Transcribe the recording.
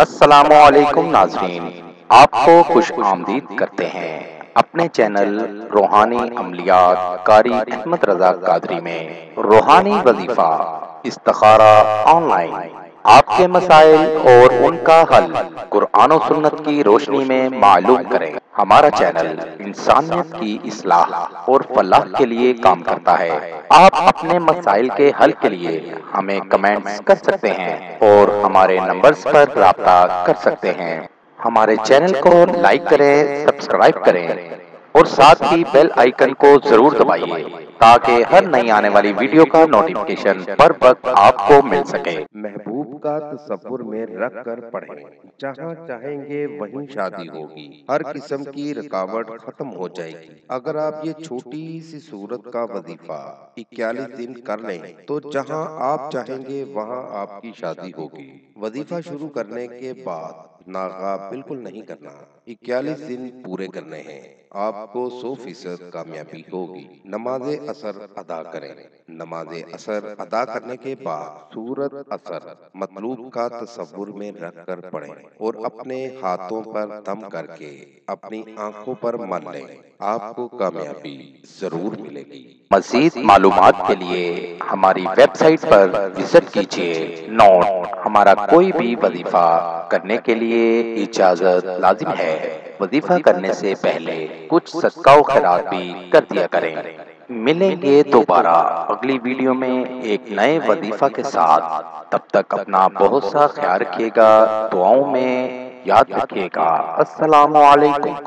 السلام علیکم ناظرین، آپ کو خوش آمدید کرتے ہیں اپنے چینل روحانی عملیات قاری احمد رضا قادری میں۔ روحانی وظیفہ استخارہ آن لائن، آپ کے مسائل اور ان کا حل قرآن و سنت کی روشنی میں معلوم کریں۔ ہمارا چینل انسانیت کی اصلاح اور فلاح کے لیے کام کرتا ہے۔ آپ اپنے مسائل کے حل کے لیے ہمیں کمنٹس کر سکتے ہیں اور ہمارے نمبرز پر رابطہ کر سکتے ہیں۔ ہمارے چینل کو لائک کریں، سبسکرائب کریں اور ساتھ ہی بیل آئیکن کو ضرور دبائیے تاکہ ہر نئی آنے والی ویڈیو کا نوٹیفیکیشن پر وقت آپ کو مل سکے۔ محبوب کا تصور میں رکھ کر پڑھیں، جہاں چاہیں گے وہیں شادی ہوگی، ہر قسم کی رکاوٹ ختم ہو جائے گی۔ اگر آپ یہ چھوٹی سی صورت کا وظیفہ 41 دن کر لیں تو جہاں آپ چاہیں گے وہاں آپ کی شادی ہوگی۔ وظیفہ شروع کرنے کے بعد ناغہ بالکل نہیں کرنا، 41 دن پورے کرنے ہیں، آپ کو 100% کامیابی ہوگی۔ نماز عصر ادا کریں۔ نماز عصر ادا کرنے کے بعد سورت عصر مطلوب کا تصور میں رکھ کر پڑھیں اور اپنے ہاتھوں پر دم کر کے اپنی آنکھوں پر مل لیں، آپ کو کامیابی ضرور ملے گی۔ مزید معلومات کے لیے ہماری ویب سائٹ پر وزٹ کیجیے۔ نوٹ: ہمارا کوئی بھی وظیفہ کرنے کے لیے اجازت لازم ہے۔ وظیفہ کرنے سے پہلے کچھ صدقہ و خیرات بھی کر دیا کریں۔ ملیں گے دوبارہ اگلی ویڈیو میں ایک نئے وظیفہ کے ساتھ۔ تب تک اپنا بہت سا خیال رکھیے گا، دعاؤں میں یاد رکھیے گا۔ السلام علیکم۔